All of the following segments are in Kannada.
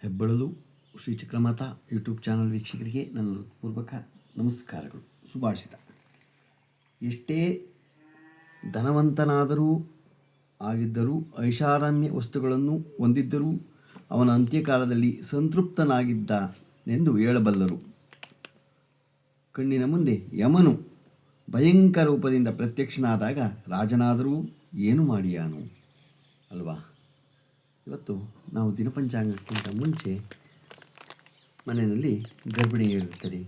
ಹೆಬ್ಬಳಲು ಶ್ರೀ ಚಕ್ರಮಾತಾ ಯೂಟ್ಯೂಬ್ ಚಾನಲ್ ವೀಕ್ಷಕರಿಗೆ ನನ್ನ ಪೂರ್ವಕ ನಮಸ್ಕಾರಗಳು, ಸುಭಾಷಿತ. ಎಷ್ಟೇ ಧನವಂತನಾದರೂ ಆಗಿದ್ದರೂ, ಐಷಾರಾಮ್ಯ ವಸ್ತುಗಳನ್ನು ಹೊಂದಿದ್ದರೂ ಅವನ ಅಂತ್ಯಕಾಲದಲ್ಲಿ ಸಂತೃಪ್ತನಾಗಿದ್ದನೆಂದು ಹೇಳಬಲ್ಲರು. ಕಣ್ಣಿನ ಮುಂದೆ ಯಮನು ಭಯಂಕರ ರೂಪದಿಂದ ಪ್ರತ್ಯಕ್ಷನಾದಾಗ ರಾಜನಾದರೂ ಏನು ಮಾಡಿಯಾನು ಅಲ್ವಾ? ಇವತ್ತು ನಾವು ದಿನಪಂಚಾಂಗಕ್ಕಿಂತ ಮುಂಚೆ ಮನೆಯಲ್ಲಿ ಗರ್ಭಿಣಿ ಇರುತ್ತದೆ.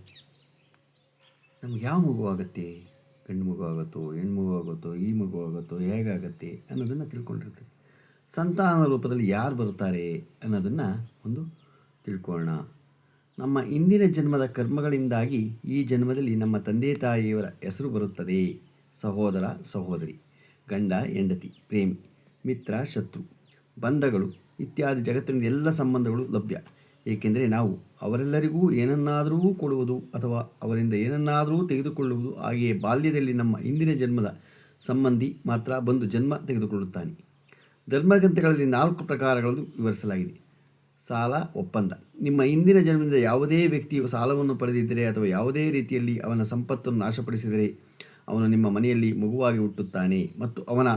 ನಮ್ಗೆ ಯಾವ ಮಗು ಆಗುತ್ತೆ? ಗಂಡು ಮಗು ಆಗುತ್ತೋ, ಹೆಣ್ಣು ಮಗು ಆಗುತ್ತೋ, ಈ ಮಗು ಆಗುತ್ತೋ, ಹೇಗಾಗತ್ತೆ ಅನ್ನೋದನ್ನು ತಿಳ್ಕೊಂಡಿರ್ತದೆ. ಸಂತಾನ ರೂಪದಲ್ಲಿ ಯಾರು ಬರ್ತಾರೆ ಅನ್ನೋದನ್ನು ಒಂದು ತಿಳ್ಕೊಳ್ಳೋಣ. ನಮ್ಮ ಇಂದಿನ ಜನ್ಮದ ಕರ್ಮಗಳಿಂದಾಗಿ ಈ ಜನ್ಮದಲ್ಲಿ ನಮ್ಮ ತಂದೆ ತಾಯಿಯವರ ಹೆಸರು ಬರುತ್ತದೆ. ಸಹೋದರ ಸಹೋದರಿ, ಗಂಡ ಹೆಂಡತಿ, ಪ್ರೇಮಿ, ಮಿತ್ರ ಶತ್ರು, ಬಂಧಗಳು ಇತ್ಯಾದಿ ಜಗತ್ತಿನ ಎಲ್ಲ ಸಂಬಂಧಗಳು ಲಭ್ಯ. ಏಕೆಂದರೆ ನಾವು ಅವರೆಲ್ಲರಿಗೂ ಏನನ್ನಾದರೂ ಕೊಡುವುದು ಅಥವಾ ಅವರಿಂದ ಏನನ್ನಾದರೂ ತೆಗೆದುಕೊಳ್ಳುವುದು. ಹಾಗೆಯೇ ಬಾಲ್ಯದಲ್ಲಿ ನಮ್ಮ ಇಂದಿನ ಜನ್ಮದ ಸಂಬಂಧಿ ಮಾತ್ರ ಬಂದು ಜನ್ಮ ತೆಗೆದುಕೊಳ್ಳುತ್ತಾನೆ. ಧರ್ಮಗ್ರಂಥಗಳಲ್ಲಿ 4 ಪ್ರಕಾರಗಳನ್ನು ವಿವರಿಸಲಾಗಿದೆ. ಸಾಲ ಒಪ್ಪಂದ. ನಿಮ್ಮ ಇಂದಿನ ಜನ್ಮದಿಂದ ಯಾವುದೇ ವ್ಯಕ್ತಿಯು ಸಾಲವನ್ನು ಪಡೆದಿದ್ದರೆ ಅಥವಾ ಯಾವುದೇ ರೀತಿಯಲ್ಲಿ ಅವನ ಸಂಪತ್ತನ್ನು ನಾಶಪಡಿಸಿದರೆ ಅವನು ನಿಮ್ಮ ಮನೆಯಲ್ಲಿ ಮಗುವಾಗಿ ಹುಟ್ಟುತ್ತಾನೆ ಮತ್ತು ಅವನ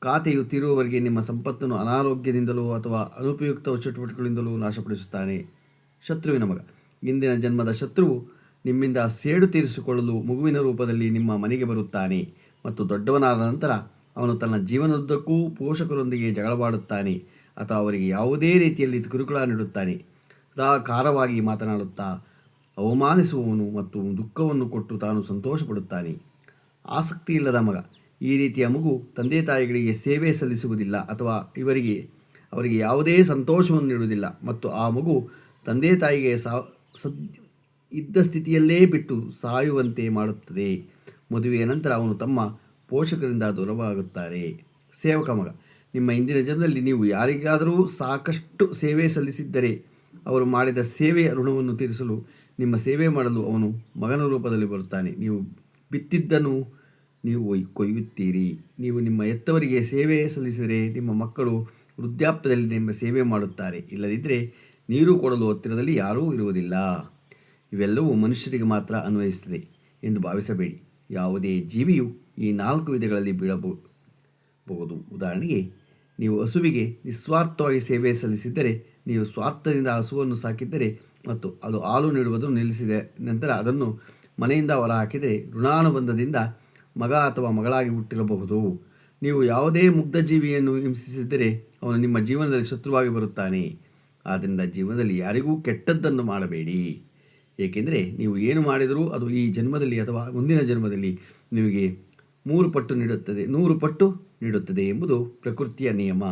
ಖಾತೆಯು ತೀರುವವರೆಗೆ ನಿಮ್ಮ ಸಂಪತ್ತನ್ನು ಅನಾರೋಗ್ಯದಿಂದಲೋ ಅಥವಾ ಅನುಪಯುಕ್ತ ಚಟುವಟಿಕೆಗಳಿಂದಲೂ ನಾಶಪಡಿಸುತ್ತಾನೆ. ಶತ್ರುವಿನ ಮಗ. ಇಂದಿನ ಜನ್ಮದ ಶತ್ರುವು ನಿಮ್ಮಿಂದ ಸೇಡು ತೀರಿಸಿಕೊಳ್ಳಲು ಮಗುವಿನ ರೂಪದಲ್ಲಿ ನಿಮ್ಮ ಮನೆಗೆ ಬರುತ್ತಾನೆ ಮತ್ತು ದೊಡ್ಡವನಾದ ನಂತರ ಅವನು ತನ್ನ ಜೀವನದುದ್ದಕ್ಕೂ ಪೋಷಕರೊಂದಿಗೆ ಜಗಳವಾಡುತ್ತಾನೆ ಅಥವಾ ಅವರಿಗೆ ಯಾವುದೇ ರೀತಿಯಲ್ಲಿ ಕಿರುಕುಳ ನೀಡುತ್ತಾನೆ. ಖಾರವಾಗಿ ಮಾತನಾಡುತ್ತಾ ಅವಮಾನಿಸುವವನು ಮತ್ತು ದುಃಖವನ್ನು ಕೊಟ್ಟು ತಾನು ಸಂತೋಷಪಡುತ್ತಾನೆ. ಆಸಕ್ತಿ ಇಲ್ಲದ ಮಗ. ಈ ರೀತಿಯ ಮಗು ತಂದೆ ತಾಯಿಗಳಿಗೆ ಸೇವೆ ಸಲ್ಲಿಸುವುದಿಲ್ಲ ಅಥವಾ ಅವರಿಗೆ ಯಾವುದೇ ಸಂತೋಷವನ್ನು ನೀಡುವುದಿಲ್ಲ ಮತ್ತು ಆ ಮಗು ತಂದೆ ತಾಯಿಗೆ ಇದ್ದ ಸ್ಥಿತಿಯಲ್ಲೇ ಬಿಟ್ಟು ಸಾಯುವಂತೆ ಮಾಡುತ್ತದೆ. ಮದುವೆಯ ನಂತರ ಅವನು ತಮ್ಮ ಪೋಷಕರಿಂದ ದೂರವಾಗುತ್ತಾರೆ. ಸೇವಕ ಮಗ. ನಿಮ್ಮ ಇಂದಿನ ಜನ್ಮದಲ್ಲಿ ನೀವು ಯಾರಿಗಾದರೂ ಸಾಕಷ್ಟು ಸೇವೆ ಸಲ್ಲಿಸಿದ್ದರೆ ಅವರು ಮಾಡಿದ ಸೇವೆಯ ಋಣವನ್ನು ತೀರಿಸಲು ನಿಮ್ಮ ಸೇವೆ ಮಾಡಲು ಅವನು ಮಗನ ರೂಪದಲ್ಲಿ ಬರುತ್ತಾನೆ. ನೀವು ಬಿತ್ತಿದ್ದನ್ನು ನೀವು ಕೊಯ್ಯುತ್ತೀರಿ. ನೀವು ನಿಮ್ಮ ಹೆತ್ತವರಿಗೆ ಸೇವೆ ಸಲ್ಲಿಸಿದರೆ ನಿಮ್ಮ ಮಕ್ಕಳು ವೃದ್ಧಾಪ್ಯದಲ್ಲಿ ನಿಮ್ಮ ಸೇವೆ ಮಾಡುತ್ತಾರೆ. ಇಲ್ಲದಿದ್ದರೆ ನೀರು ಕೊಡಲು ಹತ್ತಿರದಲ್ಲಿ ಯಾರೂ ಇರುವುದಿಲ್ಲ. ಇವೆಲ್ಲವೂ ಮನುಷ್ಯರಿಗೆ ಮಾತ್ರ ಅನ್ವಯಿಸುತ್ತದೆ ಎಂದು ಭಾವಿಸಬೇಡಿ. ಯಾವುದೇ ಜೀವಿಯು ಈ 4 ವಿಧಗಳಲ್ಲಿ ಬೀಳಬಹುದು. ಉದಾಹರಣೆಗೆ, ನೀವು ಹಸುವಿಗೆ ನಿಸ್ವಾರ್ಥವಾಗಿ ಸೇವೆ ಸಲ್ಲಿಸಿದ್ದರೆ, ನೀವು ಸ್ವಾರ್ಥದಿಂದ ಹಸುವನ್ನು ಸಾಕಿದ್ದರೆ ಮತ್ತು ಅದು ಹಾಲು ನೀಡುವುದನ್ನು ನಿಲ್ಲಿಸಿದ ನಂತರ ಅದನ್ನು ಮನೆಯಿಂದ ಹೊರಹಾಕಿದರೆ ಋಣಾನುಬಂಧದಿಂದ ಮಗ ಅಥವಾ ಮಗಳಾಗಿ ಹುಟ್ಟಿರಬಹುದು. ನೀವು ಯಾವುದೇ ಮುಗ್ಧ ಜೀವಿಯನ್ನು ಹಿಂಸಿಸಿದ್ದರೆ ಅವನು ನಿಮ್ಮ ಜೀವನದಲ್ಲಿ ಶತ್ರುವಾಗಿ ಬರುತ್ತಾನೆ. ಆದ್ದರಿಂದ ಜೀವನದಲ್ಲಿ ಯಾರಿಗೂ ಕೆಟ್ಟದ್ದನ್ನು ಮಾಡಬೇಡಿ. ಏಕೆಂದರೆ ನೀವು ಏನು ಮಾಡಿದರೂ ಅದು ಈ ಜನ್ಮದಲ್ಲಿ ಅಥವಾ ಮುಂದಿನ ಜನ್ಮದಲ್ಲಿ ನಿಮಗೆ 3 ಪಟ್ಟು ನೀಡುತ್ತದೆ ಎಂಬುದು ಪ್ರಕೃತಿಯ ನಿಯಮ.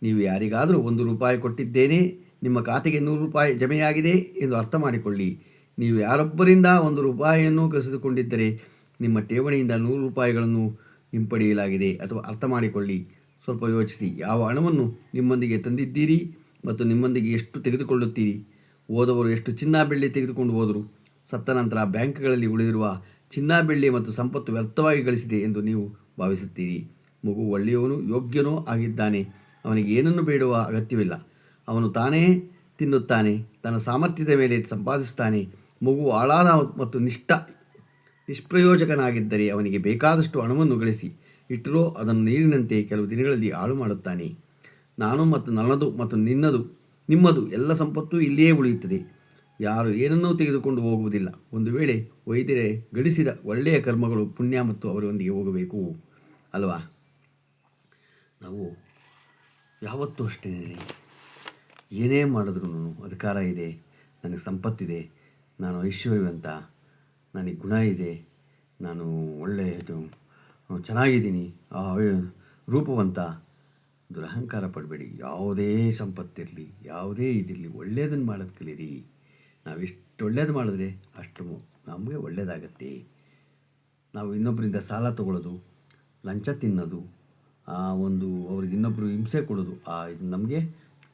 ನೀವು ಯಾರಿಗಾದರೂ 1 ರೂಪಾಯಿ ಕೊಟ್ಟಿದ್ದೇನೆ, ನಿಮ್ಮ ಖಾತೆಗೆ 100 ರೂಪಾಯಿ ಜಮೆಯಾಗಿದೆ ಎಂದು ಅರ್ಥ ಮಾಡಿಕೊಳ್ಳಿ. ನೀವು ಯಾರೊಬ್ಬರಿಂದ 1 ರೂಪಾಯಿಯನ್ನು ಕಸಿದುಕೊಂಡಿದ್ದರೆ ನಿಮ್ಮ ಠೇವಣಿಯಿಂದ 100 ರೂಪಾಯಿಗಳನ್ನು ಹಿಂಪಡೆಯಲಾಗಿದೆ ಅಥವಾ ಅರ್ಥ ಮಾಡಿಕೊಳ್ಳಿ. ಸ್ವಲ್ಪ ಯೋಚಿಸಿ, ಯಾವ ಹಣವನ್ನು ನಿಮ್ಮೊಂದಿಗೆ ತಂದಿದ್ದೀರಿ ಮತ್ತು ನಿಮ್ಮೊಂದಿಗೆ ಎಷ್ಟು ತೆಗೆದುಕೊಳ್ಳುತ್ತೀರಿ. ಹೋದವರು ಎಷ್ಟು ಚಿನ್ನ ಬೆಳ್ಳಿ ತೆಗೆದುಕೊಂಡು ಹೋದರು. ಸತ್ತ ನಂತರ ಬ್ಯಾಂಕ್ಗಳಲ್ಲಿ ಉಳಿದಿರುವ ಚಿನ್ನ ಬೆಳ್ಳಿ ಮತ್ತು ಸಂಪತ್ತು ವ್ಯರ್ಥವಾಗಿ ಗಳಿಸಿದೆ ಎಂದು ನೀವು ಭಾವಿಸುತ್ತೀರಿ. ಮಗು ಒಳ್ಳೆಯವನು ಯೋಗ್ಯನೋ ಆಗಿದ್ದಾನೆ. ಅವನಿಗೆ ಏನನ್ನು ಬೇಡುವ ಅಗತ್ಯವಿಲ್ಲ. ಅವನು ತಾನೇ ತಿನ್ನುತ್ತಾನೆ, ತನ್ನ ಸಾಮರ್ಥ್ಯದ ಮೇಲೆ ಸಂಪಾದಿಸುತ್ತಾನೆ. ಮಗು ಹಾಳಾದ ಮತ್ತು ನಿಷ್ಪ್ರಯೋಜಕನಾಗಿದ್ದರೆ ಅವನಿಗೆ ಬೇಕಾದಷ್ಟು ಹಣವನ್ನು ಗಳಿಸಿ ಇಟ್ಟರೂ ಅದನ್ನು ನೀರಿನಂತೆ ಕೆಲವು ದಿನಗಳಲ್ಲಿ ಹಾಳು ಮಾಡುತ್ತಾನೆ. ನಾನು ಮತ್ತು ನನ್ನದು ಮತ್ತು ನಿಮ್ಮದು ಎಲ್ಲ ಸಂಪತ್ತು ಇಲ್ಲಿಯೇ ಉಳಿಯುತ್ತದೆ. ಯಾರು ಏನನ್ನೂ ತೆಗೆದುಕೊಂಡು ಹೋಗುವುದಿಲ್ಲ. ಒಂದು ವೇಳೆ ಒಯ್ದರೆ ಗಳಿಸಿದ ಒಳ್ಳೆಯ ಕರ್ಮಗಳು ಪುಣ್ಯ ಮತ್ತು ಅವರೊಂದಿಗೆ ಹೋಗಬೇಕು ಅಲ್ವಾ? ನಾವು ಯಾವತ್ತೂ ಅಷ್ಟೇ, ಏನೇ ಮಾಡಿದ್ರೂ ಅಧಿಕಾರ ಇದೆ, ನನಗೆ ಸಂಪತ್ತಿದೆ, ನಾನು ಐಶ್ವರ್ಯವಂತ, ನನಗೆ ಗುಣ ಇದೆ, ನಾನು ಒಳ್ಳೆಯದು ಚೆನ್ನಾಗಿದ್ದೀನಿ, ರೂಪವಂತ, ದುರಹಂಕಾರ ಪಡಬೇಡಿ. ಯಾವುದೇ ಸಂಪತ್ತಿರಲಿ, ಯಾವುದೇ ಇದಿರಲಿ, ಒಳ್ಳೆಯದನ್ನು ಮಾಡೋದು ಕಲೀರಿ. ನಾವು ಎಷ್ಟು ಒಳ್ಳೇದು ಮಾಡಿದ್ರೆ ಅಷ್ಟು ನಮಗೆ ಒಳ್ಳೆಯದಾಗತ್ತೆ. ನಾವು ಇನ್ನೊಬ್ಬರಿಂದ ಸಾಲ ತಗೊಳ್ಳೋದು, ಲಂಚ ತಿನ್ನೋದು, ಅವ್ರಿಗೆ ಇನ್ನೊಬ್ಬರು ಹಿಂಸೆ ಕೊಡೋದು, ಇದು ನಮಗೆ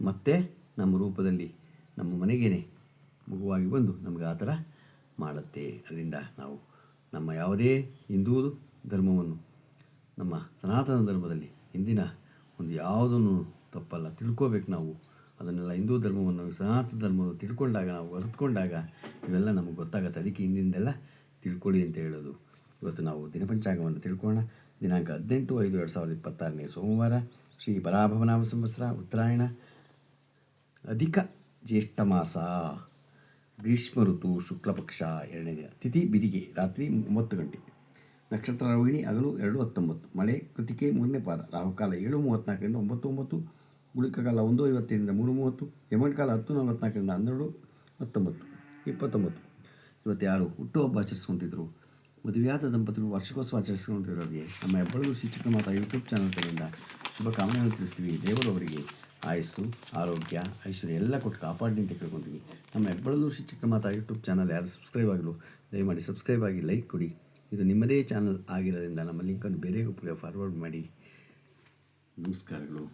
ಮತ್ತೆ ನಮ್ಮ ರೂಪದಲ್ಲಿ ನಮ್ಮ ಮನೆಗೇ ಮಗುವಾಗಿ ಬಂದು ನಮಗೆ ಆ ಥರ ಮಾಡುತ್ತೆ. ಅದರಿಂದ ನಾವು ನಮ್ಮ ಯಾವುದೇ ಹಿಂದೂ ಧರ್ಮವನ್ನು, ನಮ್ಮ ಸನಾತನ ಧರ್ಮದಲ್ಲಿ ಇಂದಿನ ಯಾವುದನ್ನು ತಪ್ಪಲ್ಲ ತಿಳ್ಕೋಬೇಕು ನಾವು. ಅದನ್ನೆಲ್ಲ ಹಿಂದೂ ಧರ್ಮವನ್ನು ಸನಾತನ ಧರ್ಮವನ್ನು ತಿಳ್ಕೊಂಡಾಗ ನಾವು ಅರಿತುಕೊಂಡಾಗ ಇವೆಲ್ಲ ನಮಗೆ ಗೊತ್ತಾಗುತ್ತೆ. ಅದಕ್ಕೆ ಹಿಂದಿಂದೆಲ್ಲ ತಿಳ್ಕೊಳ್ಳಿ ಅಂತ ಹೇಳೋದು. ಇವತ್ತು ನಾವು ದಿನಪಂಚಾಂಗವನ್ನು ತಿಳ್ಕೊಳ್ಳೋಣ. ದಿನಾಂಕ 18/5/2026 ಸೋಮವಾರ, ಶ್ರೀ ಪರಾಭವನಾಮ ಸಂವತ್ಸರ, ಉತ್ತರಾಯಣ, ಅಧಿಕ ಜ್ಯೇಷ್ಠ ಮಾಸ, ಗ್ರೀಷ್ಮ ಋತು, ಶುಕ್ಲಪಕ್ಷ, 2ನೇ ದಿನ. ತಿಥಿ ಬಿದಿಗೆ, ರಾತ್ರಿ 9 ಗಂಟೆ. ನಕ್ಷತ್ರ ರೋಹಿಣಿ, ಹಗಲು 2:19. ಮಳೆ ಕೃತಿಕೆ 3ನೇ ಪಾದ. ರಾಹುಕಾಲ 7:34 9:09. ಗುಳಿಕಕಾಲ 1:55 3:30. ಯಮಗಂಟಕಾಲ 10:44 12:19 29. ಇವತ್ತು ಯಾರು ಹುಟ್ಟುಹಬ್ಬ ಆಚರಿಸ್ಕೊತಿದ್ರು, ಮದುವೆಯಾದ ದಂಪತಿಗಳು ವಾರ್ಷಿಕೋತ್ಸವ ಆಚರಿಸ್ಕೊತಿರೋರಿಗೆ ನಮ್ಮ ಹೆಬ್ಬಳೂರು ಶ್ರೀ ಚಿಕ್ಕಮಾತಾ ಯೂಟ್ಯೂಬ್ ಚಾನಲ್ ಕಡೆಯಿಂದ ಶುಭ ಕಾಮನೆಯನ್ನು ತಿಳಿಸ್ತೀವಿ. ದೇವರು ಅವರಿಗೆ ಆಯಸ್ಸು, ಆರೋಗ್ಯ, ಐಶ್ವರ್ಯ ಎಲ್ಲ ಕೊಟ್ಟು ಕಾಪಾಡಲಿ ಅಂತ ಕೇಳ್ಕೊತೀವಿ. ನಮ್ಮ ಹೆಬ್ಬಳೂರು ಶ್ರೀ ಚಿಕ್ಕಮಾತಾ ಯೂಟ್ಯೂಬ್ ಚಾನಲ್ ಯಾರು ಸಬ್ಸ್ಕ್ರೈಬ್ ಆಗಲು ದಯಮಾಡಿ ಸಬ್ಸ್ಕ್ರೈಬ್ ಆಗಿ, ಲೈಕ್ ಕೊಡಿ. ಇದು ನಿಮ್ಮದೇ ಚಾನಲ್ ಆಗಿರೋದ್ರಿಂದ ನಮ್ಮ ಲಿಂಕನ್ನು ಬೇರೆಗೊಬ್ಬರಿಗೆ ಫಾರ್ವರ್ಡ್ ಮಾಡಿ. ನಮಸ್ಕಾರಗಳು.